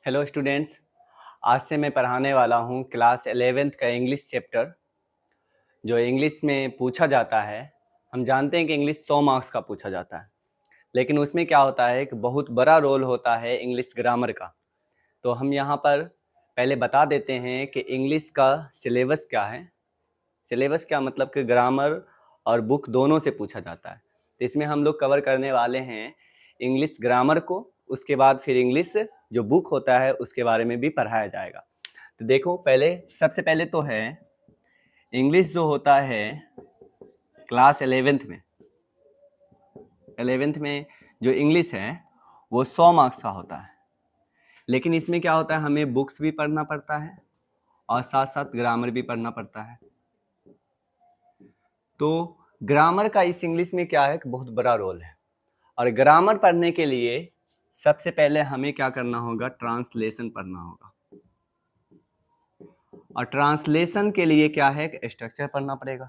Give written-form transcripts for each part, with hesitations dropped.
Hello students. आज से मैं पढ़ाने वाला हूँ क्लास 11th का इंग्लिश चैप्टर, जो इंग्लिश में पूछा जाता है। हम जानते हैं कि इंग्लिश 100 मार्क्स का पूछा जाता है, लेकिन उसमें क्या होता है कि बहुत बड़ा रोल होता है इंग्लिश ग्रामर का। तो हम यहाँ पर पहले बता देते हैं कि इंग्लिश का सिलेबस क्या है। सिलेबस क्या मतलब कि ग्रामर और बुक दोनों से पूछा जाता है। तो इसमें हम लोग कवर करने वाले हैं इंग्लिश ग्रामर को, उसके बाद फिर इंग्लिश जो बुक होता है उसके बारे में भी पढ़ाया जाएगा। तो देखो, सबसे पहले तो है इंग्लिश जो होता है क्लास 11th में जो इंग्लिश है वो 100 मार्क्स का होता है। लेकिन इसमें क्या होता है, हमें बुक्स भी पढ़ना पड़ता है और साथ साथ ग्रामर भी पढ़ना पड़ता है। तो ग्रामर का इस इंग्लिश में क्या है कि बहुत बड़ा रोल है। और ग्रामर पढ़ने के लिए सबसे पहले हमें क्या करना होगा, ट्रांसलेशन पढ़ना होगा। और ट्रांसलेशन के लिए क्या है कि स्ट्रक्चर पढ़ना पड़ेगा।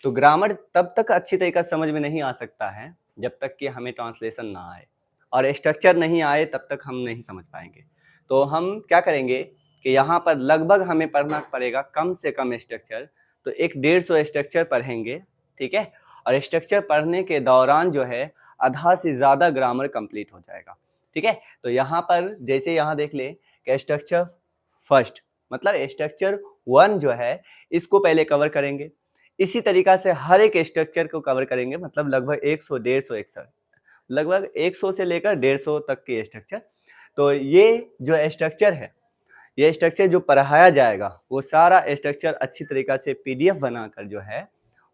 तो ग्रामर तब तक अच्छी तरीके से समझ में नहीं आ सकता है जब तक कि हमें ट्रांसलेशन ना आए और स्ट्रक्चर नहीं आए, तब तक हम नहीं समझ पाएंगे। तो हम क्या करेंगे कि यहाँ पर लगभग हमें पढ़ना पड़ेगा कम से कम स्ट्रक्चर, तो 150 स्ट्रक्चर पढ़ेंगे, ठीक है। और स्ट्रक्चर पढ़ने के दौरान जो है आधा से ज़्यादा ग्रामर कंप्लीट हो जाएगा, ठीक है। तो यहाँ पर जैसे यहाँ देख ले कि स्ट्रक्चर फर्स्ट मतलब स्ट्रक्चर 1 जो है इसको पहले कवर करेंगे। इसी तरीका से हर एक स्ट्रक्चर को कवर करेंगे, मतलब लगभग 100 150 100 लगभग 100 से लेकर 150 तक के स्ट्रक्चर। तो ये जो स्ट्रक्चर है, ये स्ट्रक्चर जो पढ़ाया जाएगा वो सारा स्ट्रक्चर अच्छी तरीका से पीडीएफ बनाकर जो है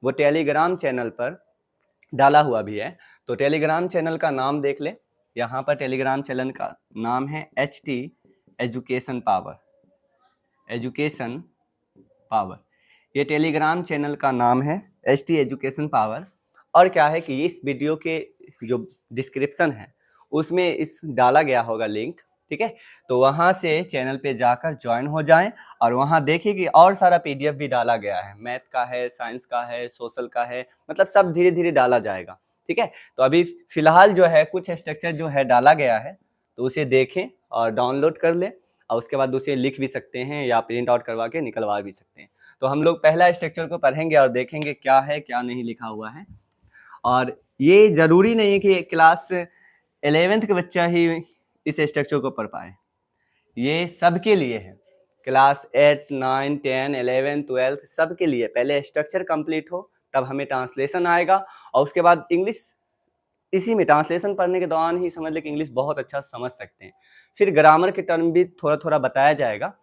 वो टेलीग्राम चैनल पर डाला हुआ भी है। तो टेलीग्राम चैनल का नाम देख ले, यहाँ पर टेलीग्राम चैनल का नाम है HT एजुकेशन पावर। ये टेलीग्राम चैनल का नाम है HT एजुकेशन पावर। और क्या है कि इस वीडियो के जो डिस्क्रिप्शन है उसमें इस डाला गया होगा लिंक, ठीक है। तो वहाँ से चैनल पे जाकर ज्वाइन हो जाएं और वहाँ देखिए कि और सारा पीडीएफ भी डाला गया है, मैथ का है, साइंस का है, सोशल का है, मतलब सब धीरे धीरे डाला जाएगा, ठीक है। तो अभी फिलहाल जो है कुछ स्ट्रक्चर जो है डाला गया है, तो उसे देखें और डाउनलोड कर लें और उसके बाद उसे लिख भी सकते हैं या प्रिंट आउट करवा के निकलवा भी सकते हैं। तो हम लोग पहला स्ट्रक्चर को पढ़ेंगे और देखेंगे क्या है क्या नहीं लिखा हुआ है। और ये जरूरी नहीं है कि क्लास 11th का बच्चा ही इस स्ट्रक्चर को पढ़ पाए, ये सबके लिए है। क्लास 8 9 10 11 12 सबके लिए पहले स्ट्रक्चर कंप्लीट हो, तब हमें ट्रांसलेशन आएगा और उसके बाद इंग्लिश इसी में ट्रांसलेशन पढ़ने के दौरान ही समझ ले कि इंग्लिश बहुत अच्छा समझ सकते हैं। फिर ग्रामर के टर्म भी थोड़ा थोड़ा बताया जाएगा।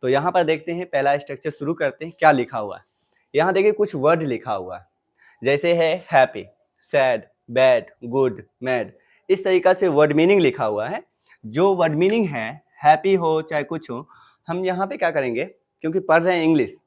तो यहाँ पर देखते हैं, पहला स्ट्रक्चर शुरू करते हैं, क्या लिखा हुआ है। यहाँ देखिए कुछ वर्ड लिखा हुआ है, जैसे है happy, sad, bad, good, mad. इस तरीका से वर्ड मीनिंग लिखा हुआ है। जो वर्ड मीनिंग है, हैप्पी हो चाहे कुछ हो, हम यहाँ पे क्या करेंगे, क्योंकि पढ़ रहे हैं इंग्लिश,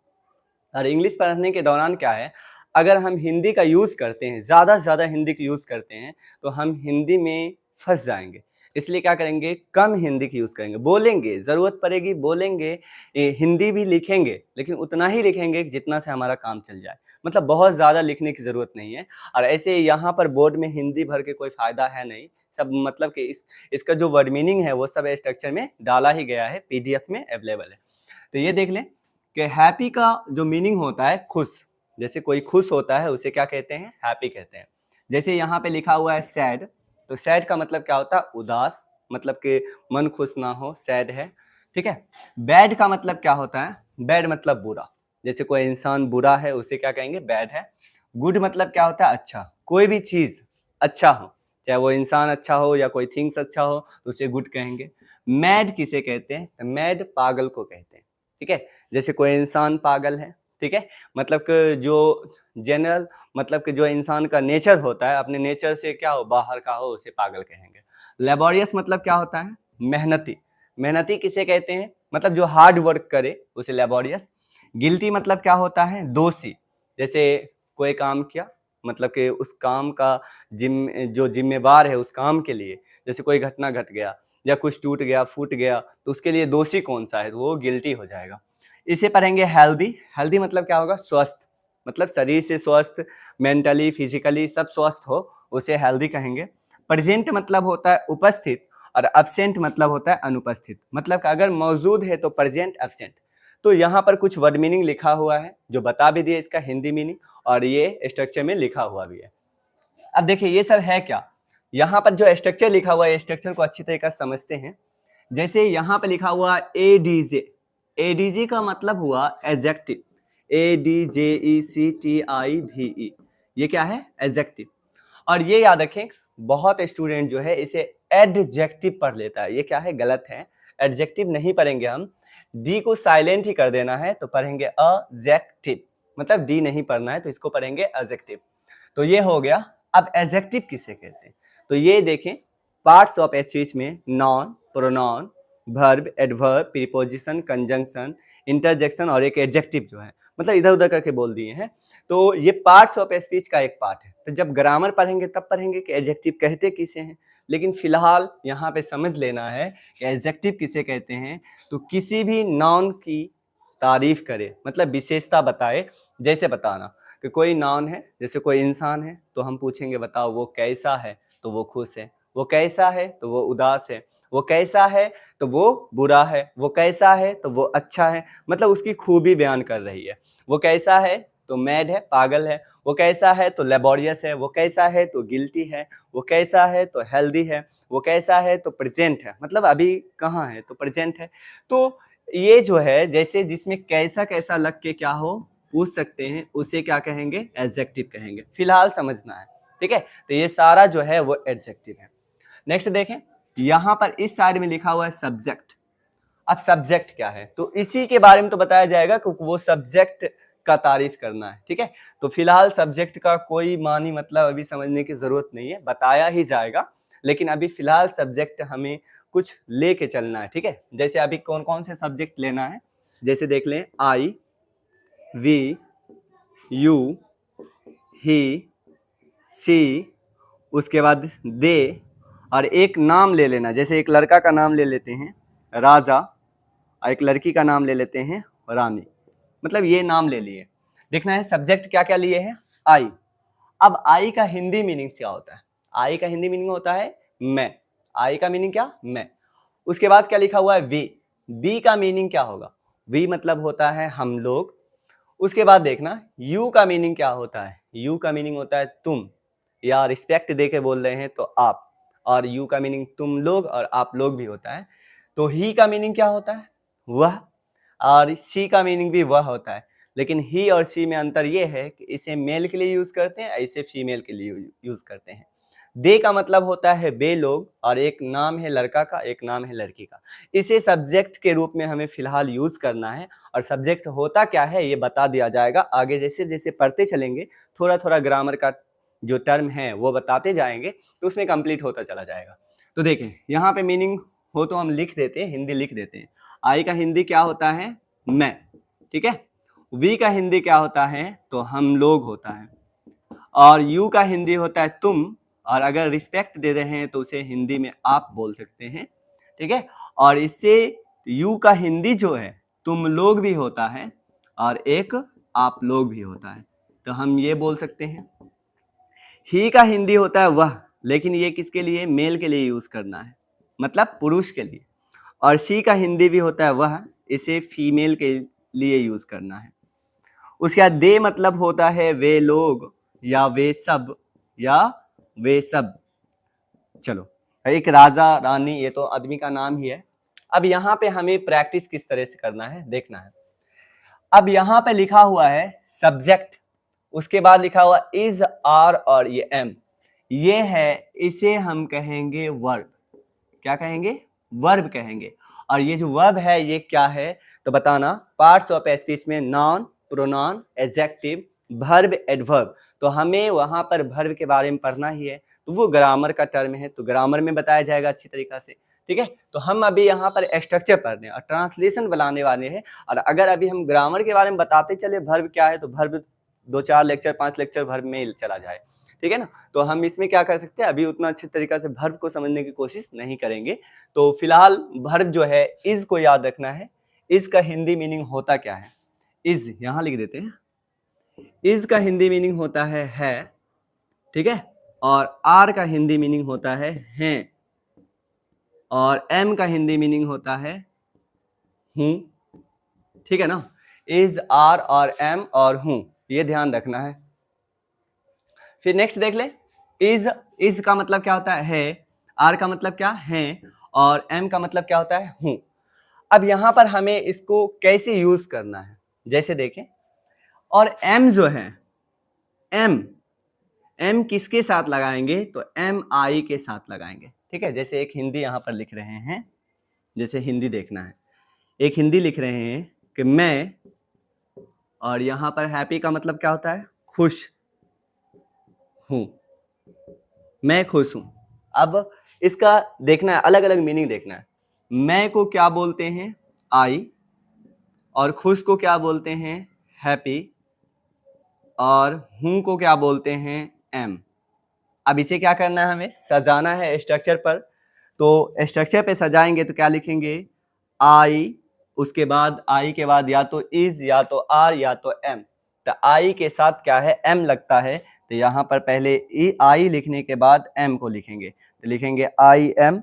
और इंग्लिश पढ़ने के दौरान क्या है, अगर हम हिंदी का यूज़ करते हैं, ज़्यादा से ज़्यादा हिंदी का यूज़ करते हैं, तो हम हिंदी में फंस जाएंगे। इसलिए क्या करेंगे, कम हिंदी का यूज़ करेंगे, बोलेंगे, ज़रूरत पड़ेगी बोलेंगे, हिंदी भी लिखेंगे, लेकिन उतना ही लिखेंगे जितना से हमारा काम चल जाए, मतलब बहुत ज़्यादा लिखने की ज़रूरत नहीं है। और ऐसे यहाँ पर बोर्ड में हिंदी भर के कोई फ़ायदा है नहीं, सब मतलब कि इसका जो वर्ड मीनिंग है वो सब स्ट्रक्चर में डाला ही गया है, पीडीएफ में अवेलेबल है। तो ये देख लें कि हैप्पी का जो मीनिंग होता है खुश, जैसे कोई खुश होता है उसे क्या कहते हैं, हैप्पी कहते हैं। जैसे यहाँ पे लिखा हुआ है सैड, तो सैड का मतलब क्या होता है, उदास, मतलब कि मन खुश ना हो, सैड है, ठीक है। बैड का मतलब क्या होता है, बैड मतलब बुरा, जैसे कोई इंसान बुरा है उसे क्या कहेंगे, बैड है। गुड मतलब क्या होता है, अच्छा, कोई भी चीज अच्छा हो, चाहे वो इंसान अच्छा हो या कोई थिंग्स अच्छा हो, तो उसे गुड कहेंगे। मैड किसे कहते हैं, तो मैड पागल को कहते हैं, ठीक है। जैसे कोई इंसान पागल है, ठीक है, मतलब कि जो जनरल, मतलब कि जो इंसान का नेचर होता है, अपने नेचर से क्या हो, बाहर का हो, उसे पागल कहेंगे। लेबोरियस मतलब क्या होता है, मेहनती, मेहनती किसे कहते हैं, मतलब जो हार्ड वर्क करे उसे लेबोरियस। गिल्टी मतलब क्या होता है, दोषी, जैसे कोई काम किया, मतलब कि उस काम का जो जिम्मेवार है उस काम के लिए, जैसे कोई घटना घट गया या कुछ टूट गया फूट गया, तो उसके लिए दोषी कौन सा है, तो वो गिल्टी हो जाएगा। इसे पढ़ेंगे हेल्दी, हेल्दी मतलब क्या होगा, स्वस्थ, मतलब शरीर से स्वस्थ, मेंटली फिजिकली सब स्वस्थ हो, उसे हेल्दी कहेंगे। प्रेजेंट मतलब होता है उपस्थित, और अब्सेंट मतलब होता है अनुपस्थित, मतलब कि अगर मौजूद है तो प्रेजेंट एब्सेंट। तो यहाँ पर कुछ वर्ड मीनिंग लिखा हुआ है जो बता भी दिए इसका हिंदी मीनिंग, और ये स्ट्रक्चर में लिखा हुआ भी है। अब देखिए ये सब है क्या, यहाँ पर जो स्ट्रक्चर लिखा हुआ है स्ट्रक्चर को अच्छी तरीके से समझते हैं। जैसे यहाँ पे लिखा हुआ एडीजे, एडीजे का मतलब हुआ एडजेक्टिव, ADJECTIVE, ये क्या है एडजेक्टिव। और ये याद रखें बहुत स्टूडेंट जो है इसे एडजेक्टिव पढ़ लेता है, ये क्या है गलत है, एडजेक्टिव नहीं पढ़ेंगे हम, डी को साइलेंट ही कर देना है तो पढ़ेंगे अजेक्टिव, मतलब डी नहीं पढ़ना है तो इसको पढ़ेंगे एडजेक्टिव। तो ये हो गया। अब एडजेक्टिव किसे कहते हैं, तो ये देखें पार्ट्स ऑफ स्पीच में noun, pronoun, verb, adverb, preposition, conjunction, interjection और एक एडजेक्टिव जो है, मतलब इधर उधर करके बोल दिए हैं। तो ये पार्ट्स ऑफ स्पीच का एक पार्ट है। तो जब ग्रामर पढ़ेंगे तब पढ़ेंगे कि एडजेक्टिव कहते किसे हैं, लेकिन फिलहाल यहाँ पे समझ लेना है कि एडजेक्टिव किसे कहते हैं। तो किसी भी नाउन की तारीफ करे, मतलब विशेषता बताए। जैसे बताना कि कोई नाउन है, जैसे कोई इंसान है तो हम पूछेंगे बताओ वो कैसा है, तो वो खुश है, वो कैसा है तो वो उदास है, वो कैसा है तो वो बुरा है, वो कैसा है तो वो अच्छा है, मतलब उसकी खूबी बयान कर रही है। वो कैसा है तो मैड है, पागल है, वो कैसा है तो लेबोरियस है, वो कैसा है तो गिल्टी है, वो कैसा है तो हेल्दी है, वो कैसा है तो प्रेजेंट है, मतलब अभी कहाँ है तो प्रेजेंट है। तो ये जो है जैसे जिसमें कैसा कैसा लग के क्या हो पूछ सकते हैं, उसे क्या कहेंगे एडजेक्टिव कहेंगे, फिलहाल समझना है, ठीक है। तो ये सारा जो है वो एडजेक्टिव है। नेक्स्ट देखें, यहाँ पर इस साइड में लिखा हुआ है सब्जेक्ट। अब सब्जेक्ट क्या है, तो इसी के बारे में तो बताया जाएगा क्योंकि वो सब्जेक्ट का तारीफ करना है, ठीक है। तो फिलहाल सब्जेक्ट का कोई मानी मतलब अभी समझने की जरूरत नहीं है, बताया ही जाएगा, लेकिन अभी फिलहाल सब्जेक्ट हमें कुछ लेके चलना है, ठीक है। जैसे अभी कौन कौन से सब्जेक्ट लेना है, जैसे देख लें आई, वी, यू, ही, सी, उसके बाद दे, और एक नाम ले लेना, जैसे एक लड़का का नाम ले लेते हैं राजा, और एक लड़की का नाम ले लेते हैं रानी, मतलब ये नाम ले लिए। देखना है सब्जेक्ट क्या क्या लिए हैं, आई। अब आई का हिंदी मीनिंग क्या होता है, आई का हिंदी मीनिंग होता है मैं, आई का मीनिंग क्या मैं। उसके बाद क्या लिखा हुआ है वी, वी का मीनिंग क्या होगा, वी मतलब होता है हम लोग। उसके बाद देखना यू का मीनिंग क्या होता है, यू का मीनिंग होता है तुम, या रिस्पेक्ट दे के बोल रहे हैं तो आप, और यू का मीनिंग तुम लोग और आप लोग भी होता है। तो ही का मीनिंग क्या होता है वह, और सी का मीनिंग भी वह होता है, लेकिन ही और सी में अंतर ये है कि इसे मेल के लिए यूज करते हैं, इसे फीमेल के लिए यूज करते हैं। दे का मतलब होता है वे लोग, और एक नाम है लड़का का, एक नाम है लड़की का। इसे सब्जेक्ट के रूप में हमें फिलहाल यूज करना है, और सब्जेक्ट होता क्या है ये बता दिया जाएगा आगे, जैसे जैसे पढ़ते चलेंगे थोड़ा थोड़ा ग्रामर का जो टर्म है वो बताते जाएंगे तो उसमें कंप्लीट होता चला जाएगा। तो देखें यहाँ पे मीनिंग हो तो हम लिख देते हैं, हिंदी लिख देते हैं। आई का हिंदी क्या होता है मैं, ठीक है। वी का हिंदी क्या होता है तो हम लोग होता है, और यू का हिंदी होता है तुम, और अगर रिस्पेक्ट दे रहे हैं तो उसे हिंदी में आप बोल सकते हैं, ठीक है। और इससे यू का हिंदी जो है तुम लोग भी होता है, और एक आप लोग भी होता है, तो हम ये बोल सकते हैं। ही का हिंदी होता है वह, लेकिन ये किसके लिए, मेल के लिए यूज करना है, मतलब पुरुष के लिए। और शी का हिंदी भी होता है वह, इसे फीमेल के लिए यूज करना है। उसके बाद दे मतलब होता है वे लोग, या वे सब, या वे सब। चलो, एक राजा रानी ये तो आदमी का नाम ही है। अब यहाँ पे हमें प्रैक्टिस किस तरह से करना है देखना है। अब यहाँ पे लिखा हुआ है सब्जेक्ट, उसके बाद लिखा हुआ इज, आर और ये एम, ये है, इसे हम कहेंगे वर्ब। क्या कहेंगे, वर्ब कहेंगे। और ये जो वर्ब है ये क्या है तो बताना, पार्ट्स ऑफ स्पीच में noun, pronoun, adjective, verb, adverb. तो हमें वहां पर वर्ब के बारे में पढ़ना ही है, तो वो ग्रामर का टर्म है तो ग्रामर में बताया जाएगा अच्छी तरीका से, ठीक है। तो हम अभी यहाँ पर स्ट्रक्चर पढ़ रहे हैं और ट्रांसलेशन बनाने वाले हैं। और अगर अभी हम ग्रामर के बारे में बताते चले वर्ब क्या है, तो वर्ब 2-4 लेक्चर 5 लेक्चर वर्ब में चला जाए, ठीक है ना। तो हम इसमें क्या कर सकते हैं, अभी उतना अच्छे तरीका से वर्ब को समझने की कोशिश नहीं करेंगे। तो फिलहाल वर्ब जो है इज को याद रखना है। इज का हिंदी मीनिंग होता क्या है, इज यहाँ लिख देते हैं। इज का हिंदी मीनिंग होता है, ठीक है। और आर का हिंदी मीनिंग होता है हैं, और एम का हिंदी मीनिंग होता है हूं, ठीक है ना। इज, आर और एम और हूं, ये ध्यान रखना है। फिर नेक्स्ट देख ले, इज का मतलब क्या होता है, आर का मतलब क्या है, और एम का मतलब क्या होता है, हूं। अब यहां पर हमें इसको कैसे यूज करना है, जैसे देखें, और एम जो है, एम किसके साथ लगाएंगे, तो एम आई के साथ लगाएंगे, ठीक है। जैसे एक हिंदी यहां पर लिख रहे हैं, जैसे हिंदी देखना है, एक हिंदी लिख रहे हैं कि मैं, और यहां पर हैप्पी का मतलब क्या होता है, खुश हूं, मैं खुश हूं। अब इसका देखना है, अलग अलग मीनिंग देखना है। मैं को क्या बोलते हैं, आई, और खुश को क्या बोलते हैं, हैप्पी, और हूं को क्या बोलते हैं, एम। अब इसे क्या करना है, हमें सजाना है स्ट्रक्चर पर। तो स्ट्रक्चर पे सजाएंगे तो क्या लिखेंगे, आई, उसके बाद आई के बाद या तो इज, या तो आर, या तो एम। तो आई के साथ क्या है, एम लगता है, तो यहाँ पर पहले आई लिखने के बाद एम को लिखेंगे, तो लिखेंगे आई एम।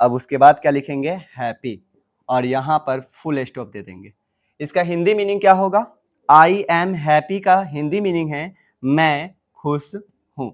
अब उसके बाद क्या लिखेंगे, हैप्पी, और यहाँ पर फुल स्टॉप दे देंगे। इसका हिंदी मीनिंग क्या होगा, आई एम हैप्पी का हिंदी मीनिंग है मैं खुश हूं,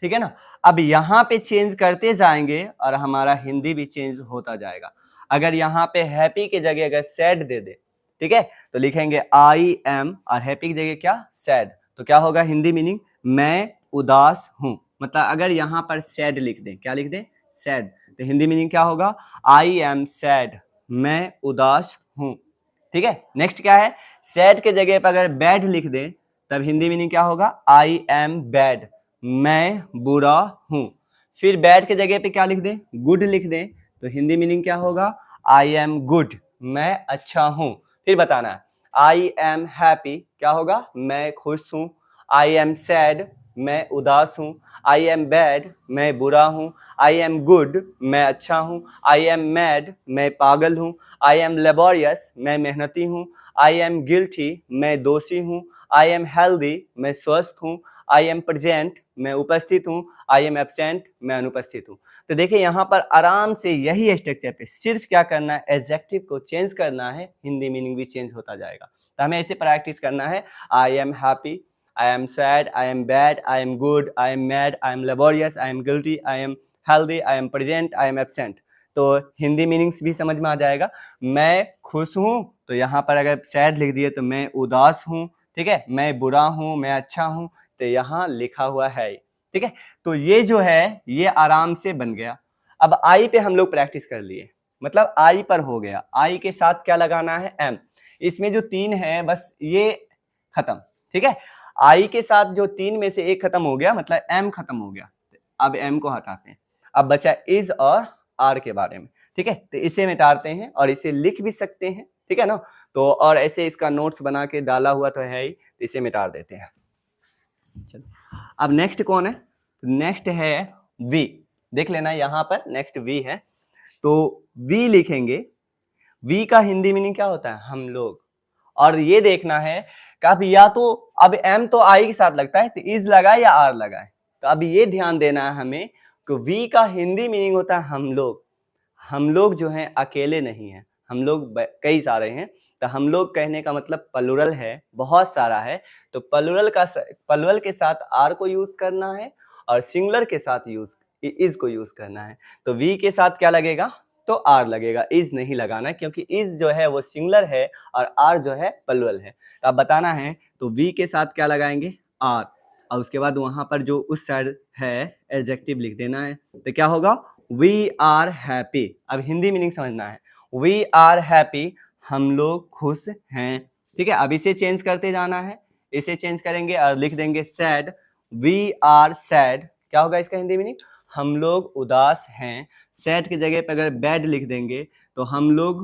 ठीक है ना। अब यहाँ पे चेंज करते जाएंगे और हमारा हिंदी भी चेंज होता जाएगा। अगर यहाँ पे हैप्पी की जगह अगर सैड दे दे, ठीक है, तो लिखेंगे आई एम, और हैप्पी की जगह क्या, सैड, तो क्या होगा हिंदी मीनिंग, मैं उदास हूं। मतलब अगर यहाँ पर सैड लिख दें, क्या लिख दें, सैड, तो हिंदी मीनिंग क्या होगा, आई एम सैड, मैं उदास हूं, ठीक है। नेक्स्ट क्या है, सैड के जगह पर अगर बैड लिख दें, तब हिंदी मीनिंग क्या होगा, आई एम बैड, मैं बुरा हूं। फिर बैड के जगह पे क्या लिख दें, गुड लिख दें, तो हिंदी मीनिंग क्या होगा, आई एम गुड, मैं अच्छा हूं। फिर बताना है, आई एम हैप्पी क्या होगा, मैं खुश हूं। आई एम सैड, मैं उदास हूं। आई एम बैड, मैं बुरा हूं। आई एम गुड, मैं अच्छा हूं। आई एम मैड, मैं पागल हूं। आई एम लेबोरियस, मैं मेहनती हूं। आई एम गिल्टी, मैं दोषी हूं। आई एम हेल्दी, मैं स्वस्थ हूं। आई एम प्रेजेंट, मैं उपस्थित हूं। आई एम एब्सेंट, मैं अनुपस्थित हूं। तो देखिए यहाँ पर आराम से यही स्ट्रक्चर पे सिर्फ क्या करना है, एडजेक्टिव को चेंज करना है, हिंदी मीनिंग भी चेंज होता जाएगा। तो हमें ऐसे प्रैक्टिस करना है, आई am happy, I am sad, I am bad, I am good, I am mad, I am laborious, I am guilty, I am healthy, I am present, I am absent। तो Hindi meanings भी समझ में आ जाएगा। मैं खुश हूँ, तो यहाँ पर अगर सैड लिख दिए तो मैं उदास हूँ, ठीक है। मैं बुरा हूँ, मैं अच्छा हूँ, तो यहाँ लिखा हुआ है, ठीक है। तो ये जो है ये आराम से बन गया। अब आई पे हम लोग प्रैक्टिस कर लिए, मतलब आई पर हो गया। आई के साथ क्या लगाना है, एम। इसमें जो तीन है बस ये खत्म, ठीक है। आई के साथ जो तीन में से एक खत्म हो गया, मतलब एम खत्म हो गया। अब एम को हटाते हैं, अब बचा इज और आर के बारे में, ठीक है। तो इसे मिटाते हैं और इसे लिख भी सकते हैं, ठीक है ना। तो और ऐसे इसका नोट्स बना के डाला हुआ तो है ही, तो इसे मिटा देते हैं। चलो अब नेक्स्ट कौन है, नेक्स्ट है वी। देख लेना यहाँ पर नेक्स्ट वी है, तो वी लिखेंगे। वी का हिंदी मीनिंग क्या होता है, हम लोग। और ये देखना है कि अब या तो अब एम तो आई के साथ लगता है, तो इज लगाए या आर लगाए। तो अब ये ध्यान देना है हमें कि वी का हिंदी मीनिंग होता है हम लोग। हम लोग जो हैं अकेले नहीं हैं, हम लोग कई सारे हैं। तो हम लोग कहने का मतलब प्लुरल है, बहुत सारा है। तो प्लुरल के साथ आर को यूज करना है और सिंगुलर के साथ इज को यूज करना है। तो वी के साथ क्या लगेगा, तो आर लगेगा, इज नहीं लगाना, क्योंकि इज जो है वो सिंगुलर है और आर जो है प्लुरल है। तो अब बताना है, तो वी के साथ क्या लगाएंगे, आर, और उसके बाद वहां पर जो उस साइड है एडजेक्टिव लिख देना है। तो क्या होगा, वी आर हैप्पी। अब हिंदी मीनिंग समझना है, वी आर हैप्पी, हम लोग खुश हैं, ठीक है। अब इसे चेंज करते जाना है, इसे चेंज करेंगे और लिख देंगे सैड, वी आर सैड, क्या होगा इसका हिंदी मीनिंग, हम लोग उदास हैं। सैड की जगह पर अगर बैड लिख देंगे तो हम लोग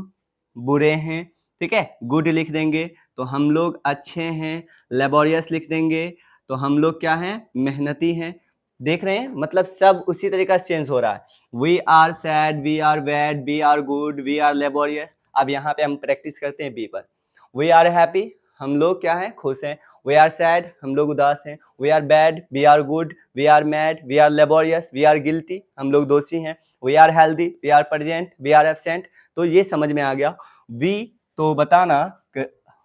बुरे हैं, ठीक है। गुड लिख देंगे तो हम लोग अच्छे हैं। लेबोरियस लिख देंगे तो हम लोग क्या हैं, मेहनती हैं। देख रहे हैं, मतलब सब उसी तरीका से चेंज हो रहा है। We are sad, we are bad, we are good, we are laborious. अब यहाँ पे हम प्रैक्टिस करते हैं बी पर। वी आर हैप्पी, हम लोग क्या हैं, खुश हैं। वी आर सैड, हम लोग उदास हैं। We are bad, we are good, we are mad, we are laborious, we are guilty, हम लोग दोषी हैं। We are healthy, we are present, we are absent. तो ये समझ में आ गया। वी, तो बताना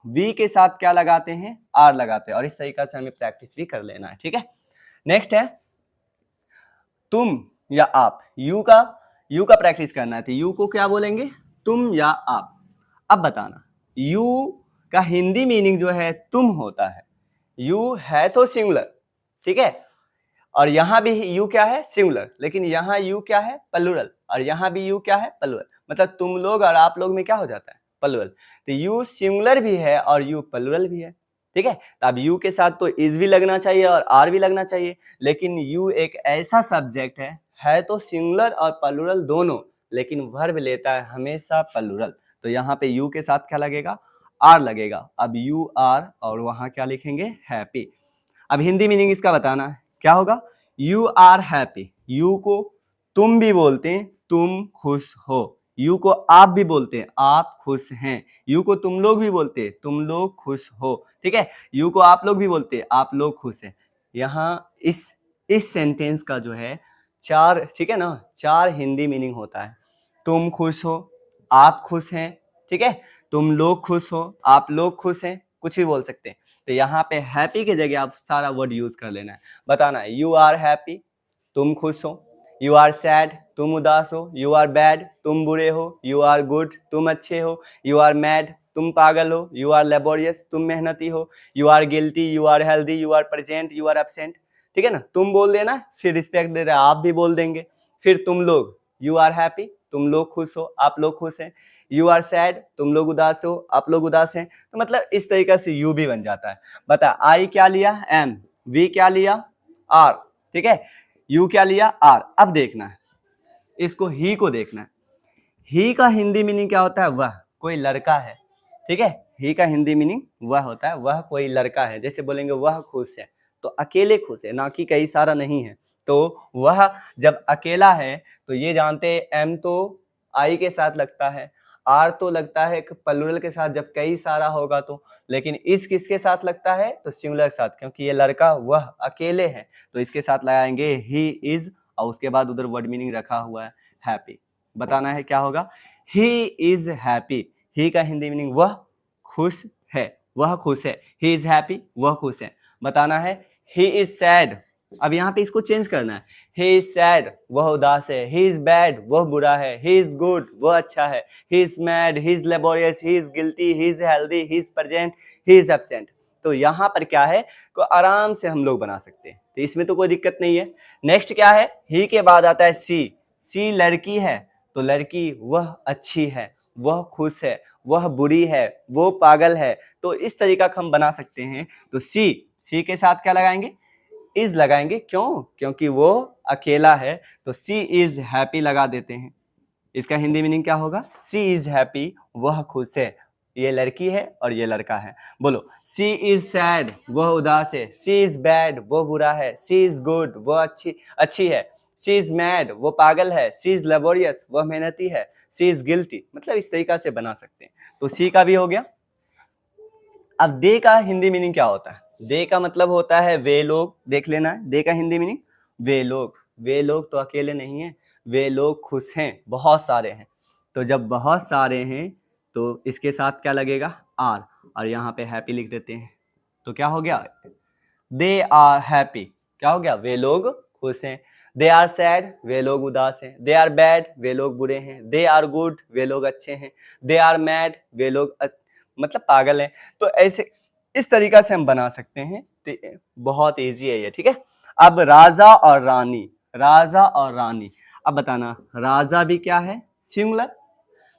वी के साथ क्या लगाते हैं, आर लगाते हैं, और इस तरीका से हमें प्रैक्टिस भी कर लेना है, ठीक है। नेक्स्ट है तुम या आप। यू का प्रैक्टिस करना है, तो यू को क्या बोलेंगे, तुम या आप। अब बताना, यू का हिंदी मीनिंग जो है तुम होता है। यू है तो सिंगुलर, ठीक है, और यहां भी यू क्या है, सिंगुलर, लेकिन यहां यू क्या है, प्लूरल, और यहां भी यू क्या है, प्लूरल। मतलब तुम लोग और आप लोग में क्या हो जाता है, प्लूरल। तो यू सिंगुलर भी है और यू प्लूरल भी है, ठीक है। तो अब यू के साथ तो इज भी लगना चाहिए और आर भी लगना चाहिए, लेकिन यू एक ऐसा सब्जेक्ट है तो सिंगुलर और प्लूरल दोनों, लेकिन वर्ब लेता है हमेशा प्लूरल। तो यहाँ पे यू के साथ क्या लगेगा, आर लगेगा। अब यू आर, और वहां क्या लिखेंगे, हैप्पी। अब हिंदी मीनिंग इसका बताना है, क्या होगा, यू आर हैप्पी। यू को तुम भी बोलते हैं, तुम खुश हो। यू को आप भी बोलते हैं, आप खुश हैं। यू को तुम लोग भी बोलते हैं, तुम लोग खुश हो, ठीक है। यू को आप लोग भी बोलते हैं, आप लोग खुश हैं। यहाँ इस सेंटेंस का जो है चार, ठीक है ना, चार हिंदी मीनिंग होता है। तुम खुश हो, आप खुश हैं, ठीक है, तुम लोग खुश हो, आप लोग खुश हैं, कुछ भी बोल सकते हैं। तो यहाँ पे हैप्पी की जगह आप सारा वर्ड यूज कर लेना है। बताना है, यू आर हैप्पी, तुम खुश हो। यू आर सैड, तुम उदास हो। यू आर बैड, तुम बुरे हो। यू आर गुड, तुम अच्छे हो। यू आर मैड, तुम पागल हो। यू आर लेबोरियस, तुम मेहनती हो। You are guilty, you are healthy, you are present, you are absent, ठीक है ना। तुम बोल देना, फिर रिस्पेक्ट दे रहे आप भी बोल देंगे। फिर तुम लोग, यू आर हैप्पी, तुम लोग खुश हो, आप लोग खुश हैं। यू आर सैड, तुम लोग उदास हो, आप लोग उदास हैं। तो मतलब इस तरीके से यू भी बन जाता है। बता, आई क्या लिया, एम। वी क्या लिया, आर, ठीक है। यू क्या लिया, आर। अब देखना है इसको, ही को देखना है। ही का हिंदी मीनिंग क्या होता है, वह कोई लड़का है, ठीक है। ही का हिंदी मीनिंग वह होता है, वह कोई लड़का है। जैसे बोलेंगे वह खुश है, तो अकेले खुश है, ना कि कई सारा नहीं है। तो वह जब अकेला है, तो ये जानते हैं एम तो आई के साथ लगता है, आर तो लगता है प्लूरल के साथ जब कई सारा होगा तो, लेकिन इस किसके साथ लगता है, तो सिंगुलर के साथ, क्योंकि ये लड़का वह अकेले है, तो इसके साथ लगाएंगे ही इज, और उसके बाद उधर वर्ड मीनिंग रखा हुआ है हैप्पी। बताना है क्या होगा, ही इज हैप्पी। ही का हिंदी मीनिंग वह खुश है, वह खुश है। ही इज हैप्पी, वह खुश है। बताना है, ही इज सैड। अब यहाँ पे इसको चेंज करना है, ही इज सैड, वह उदास है। ही इज बैड, वह बुरा है। ही इज गुड, वह अच्छा है। He is mad, he is laborious, he is guilty, he is healthy, he is present, he is absent. तो यहाँ पर क्या है, को आराम से हम लोग बना सकते हैं, तो इसमें तो कोई दिक्कत नहीं है। नेक्स्ट क्या है, ही के बाद आता है सी। सी लड़की है, तो लड़की वह अच्छी है, वह खुश है, वह बुरी है, वो पागल है। तो इस तरीका का हम बना सकते हैं। तो सी के साथ क्या लगाएंगे, इज लगाएंगे। क्यों, क्योंकि वो अकेला है, तो सी इज हैप्पी लगा देते हैं। इसका हिंदी मीनिंग क्या होगा, सी इज हैप्पी, वह खुश है। ये लड़की है और ये लड़का है। बोलो, सी इज सैड, वह उदास है। सी इज बैड, वह बुरा है। सी इज गुड, वह अच्छी है। सी इज मैड, वो पागल है। सी इज लेबोरियस, वह मेहनती है। सी इज गिल्टी। मतलब इस तरीका से बना सकते हैं। तो सी का भी हो गया। अब दे का हिंदी मीनिंग क्या होता है, दे का मतलब होता है वे लोग। देख लेना है, दे का हिंदी मीनिंग वे लोग। वे लोग तो अकेले नहीं हैं, वे लोग खुश हैं, बहुत सारे हैं। तो जब बहुत सारे हैं तो इसके साथ क्या लगेगा, आर, और यहाँ पे हैप्पी लिख देते हैं। तो क्या हो गया, दे आर हैप्पी। क्या हो गया, वे लोग खुश हैं। दे आर सैड, वे लोग उदास हैं। दे आर बैड, वे लोग बुरे हैं। दे आर गुड, वे लोग अच्छे हैं। दे आर मैड, वे लोग मतलब पागल हैं। तो ऐसे इस तरीका से हम बना सकते हैं। तो बहुत इजी है ये, ठीक है। अब राजा और रानी, राजा और रानी। अब बताना, राजा भी क्या है, सिंगुलर।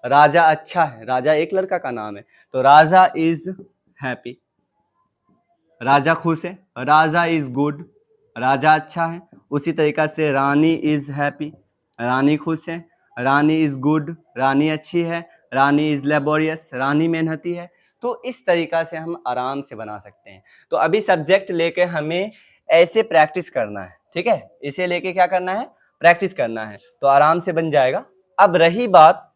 राजा अच्छा है, राजा एक लड़का का नाम है, तो राजा इज हैप्पी, राजा खुश है। राजा इज गुड, राजा अच्छा है। उसी तरीका से रानी इज हैप्पी, रानी खुश है। रानी इज गुड, रानी अच्छी है। रानी इज लेबोरियस, रानी मेहनती है। तो इस तरीका से हम आराम से बना सकते हैं। तो अभी सब्जेक्ट लेके हमें ऐसे प्रैक्टिस करना है, ठीक है। इसे लेके क्या करना है, प्रैक्टिस करना है, तो आराम से बन जाएगा। अब रही बात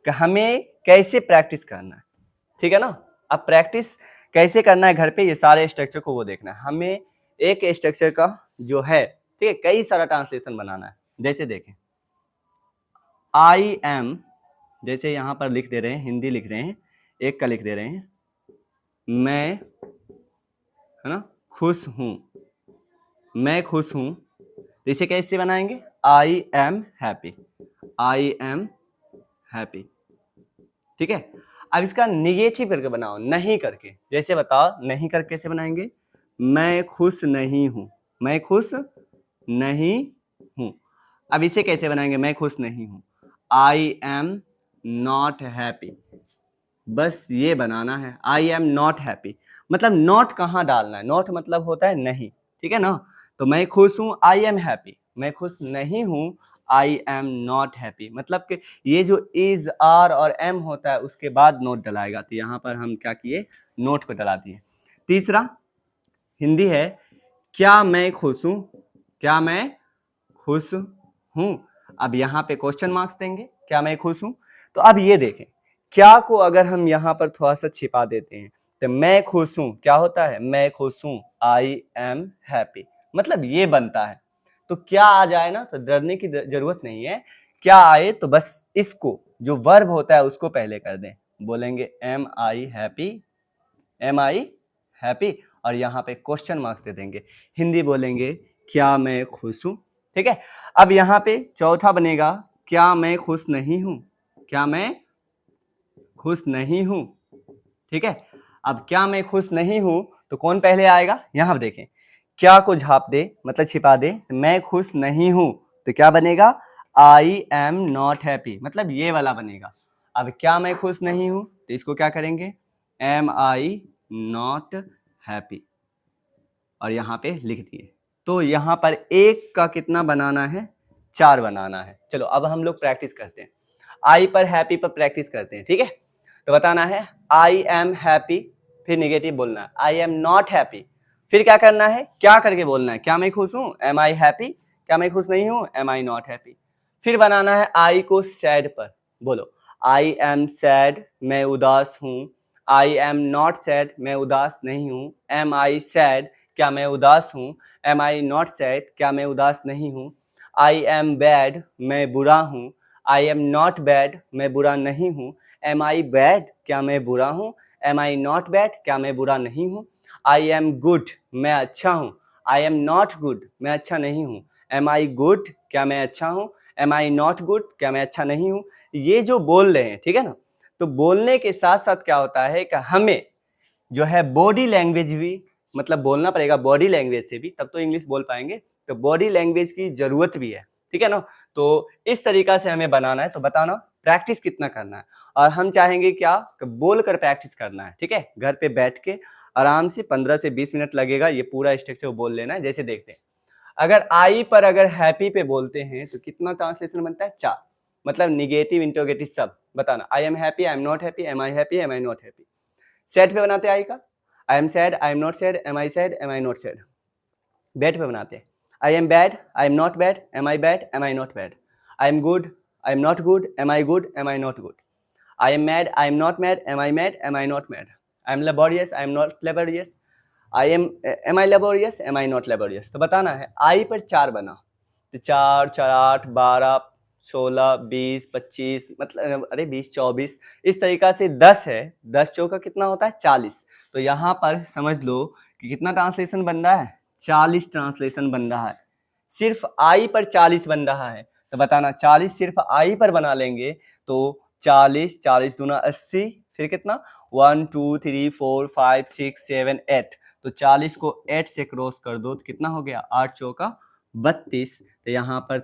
कि हमें कैसे प्रैक्टिस करना है, ठीक है ना। अब प्रैक्टिस कैसे करना है घर पे, ये सारे स्ट्रक्चर को वो देखना है। हमें एक स्ट्रक्चर का जो है, ठीक है, कई सारा ट्रांसलेशन बनाना है। जैसे देखें आई एम, जैसे यहाँ पर लिख दे रहे हैं, हिंदी लिख रहे हैं, एक का लिख दे रहे हैं मैं, है ना, खुश हूँ, मैं खुश हूँ। तो इसे कैसे बनाएंगे, आई am happy, I am happy, ठीक है। अब इसका निगेटिव करके बनाओ, नहीं करके। जैसे बताओ नहीं करके कैसे बनाएंगे, मैं खुश नहीं हूं, मैं खुश नहीं हूं। अब इसे कैसे बनाएंगे, मैं खुश नहीं हूं, आई एम नॉट हैप्पी। बस ये बनाना है, आई एम नॉट हैप्पी। मतलब नॉट कहाँ डालना है, नॉट मतलब होता है नहीं, ठीक है ना। तो मैं खुश हूं, आई एम हैप्पी, मैं खुश नहीं हूं, आई एम नॉट हैप्पी। मतलब कि ये जो इज, आर और एम होता है उसके बाद नोट डलाएगा। तो यहाँ पर हम क्या किए, नोट को डला दिए। तीसरा हिंदी है, क्या मैं खुश हूं, क्या मैं खुश हूं। अब यहाँ पे क्वेश्चन मार्क्स देंगे, क्या मैं खुश हूं। तो अब ये देखें, क्या को अगर हम यहाँ पर थोड़ा सा छिपा देते हैं तो मैं खुश हूं क्या होता है, मैं खुश हूं, आई एम हैप्पी, मतलब ये बनता है। तो क्या आ जाए ना, तो डरने की जरूरत नहीं है, क्या आए तो बस इसको जो वर्ब होता है उसको पहले कर दें। बोलेंगे M I happy, am I happy, और यहाँ पे क्वेश्चन मार्क्स दे देंगे। हिंदी बोलेंगे क्या मैं खुश हूं, ठीक है। अब यहाँ पे चौथा बनेगा, क्या मैं खुश नहीं हूं, क्या मैं खुश नहीं हूं, ठीक है। अब क्या मैं खुश नहीं हूं तो कौन पहले आएगा, यहां पर देखें, क्या को झाप दे मतलब छिपा दे, मैं खुश नहीं हूं तो क्या बनेगा, आई एम नॉट हैप्पी, मतलब ये वाला बनेगा। अब क्या मैं खुश नहीं हूं तो इसको क्या करेंगे, एम आई नॉट हैप्पी, और यहाँ पे लिख दिए। तो यहाँ पर एक का कितना बनाना है, 4 बनाना है। चलो अब हम लोग प्रैक्टिस करते हैं, आई पर हैप्पी पर प्रैक्टिस करते हैं, ठीक है। तो बताना है आई एम हैप्पी, फिर निगेटिव बोलना है, आई एम नॉट हैप्पी, फिर क्या करना है, क्या करके बोलना है, क्या मैं खुश हूं, एम आई हैप्पी, क्या मैं खुश नहीं हूं, एम आई नॉट हैप्पी। फिर बनाना है आई को सैड पर, बोलो आई एम सैड, मैं उदास हूं, आई एम नॉट सैड, मैं उदास नहीं हूं, एम आई सैड, क्या मैं उदास हूं, एम आई नॉट सैड, क्या मैं उदास नहीं हूं, आई एम बैड, मैं बुरा हूं, आई एम नॉट बैड, मैं बुरा नहीं हूं, एम आई बैड, क्या मैं बुरा हूं, एम आई नॉट बैड, क्या मैं बुरा नहीं हूं, आई एम गुड, मैं अच्छा हूं, आई एम नॉट गुड, मैं अच्छा नहीं हूं, एम आई गुड, क्या मैं अच्छा हूं, एम आई नॉट गुड, क्या मैं अच्छा नहीं हूं। ये जो बोल रहे हैं, ठीक है ना, तो बोलने के साथ साथ क्या होता है कि हमें जो है बॉडी लैंग्वेज भी मतलब बोलना पड़ेगा, बॉडी लैंग्वेज से भी, तब तो इंग्लिश बोल पाएंगे। तो बॉडी लैंग्वेज की जरूरत भी है, ठीक है ना। तो इस तरीका से हमें बनाना है। तो बताना प्रैक्टिस कितना करना है, और हम चाहेंगे क्या, बोल कर प्रैक्टिस करना है, ठीक है। घर पे बैठ के आराम से 15 से 20 मिनट लगेगा, ये पूरा स्ट्रक्चर बोल लेना है। जैसे देखते हैं, अगर आई पर अगर हैप्पी पे बोलते हैं तो कितना ट्रांसलेशन बनता है, 4, मतलब निगेटिव इंटरोगेटिव सब बताना, I am happy, I am not happy, am I happy, am I not happy. Sad पे बनाते हैं आई का, I am sad, I am not sad, am I sad, am I not sad. Bad पे बनाते हैं, I am bad, I am not bad, am I bad, am I not bad. I am good, I am not good, am I good, am I not good. I am mad, I am not mad, am I mad, am I not mad. I am laborious, I am not laborious, I am I laborious, am I not laborious. तो बताना है आई पर 4 बना, तो 4 4 8 12 16 20 25, मतलब अरे 20 24, इस तरीका से 10 है, 10 चौका कितना होता है, 40। तो यहाँ पर समझ लो कि कितना ट्रांसलेशन बन रहा है, 40 ट्रांसलेशन बन रहा है। सिर्फ आई पर 40 बन रहा है। तो बताना 40 सिर्फ आई पर बना लेंगे तो 40, 40 दूना 80, फिर कितना 1 2 3 4 5 6 7 8। तो 40 को 8 से क्रॉस कर दो तो कितना हो गया, 8 चौका 32। तो यहाँ पर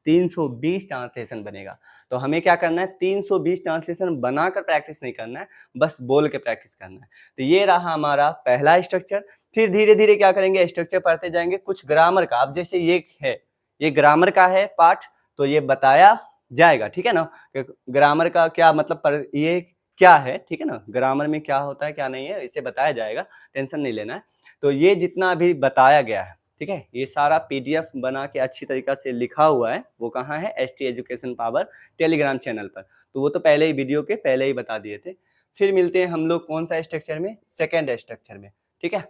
320 ट्रांसलेशन बनेगा। तो हमें क्या करना है, 320 ट्रांसलेशन बनाकर प्रैक्टिस नहीं करना है, बस बोल के प्रैक्टिस करना है। तो ये रहा हमारा पहला स्ट्रक्चर। फिर धीरे धीरे क्या करेंगे, स्ट्रक्चर पढ़ते जाएंगे। कुछ ग्रामर का, अब जैसे ये है, ये ग्रामर का है पार्ट, तो ये बताया जाएगा, ठीक है ना। ग्रामर का क्या मतलब, पर ये क्या है, ठीक है ना, ग्रामर में क्या होता है क्या नहीं है, इसे बताया जाएगा, टेंशन नहीं लेना है। तो ये जितना अभी बताया गया है, ठीक है, ये सारा पीडीएफ बना के अच्छी तरीका से लिखा हुआ है। वो कहाँ है, ST education power Telegram channel पर। तो वो तो पहले ही वीडियो के पहले ही बता दिए थे। फिर मिलते हैं हम लोग कौन सा स्ट्रक्चर में, सेकेंड स्ट्रक्चर में, ठीक है।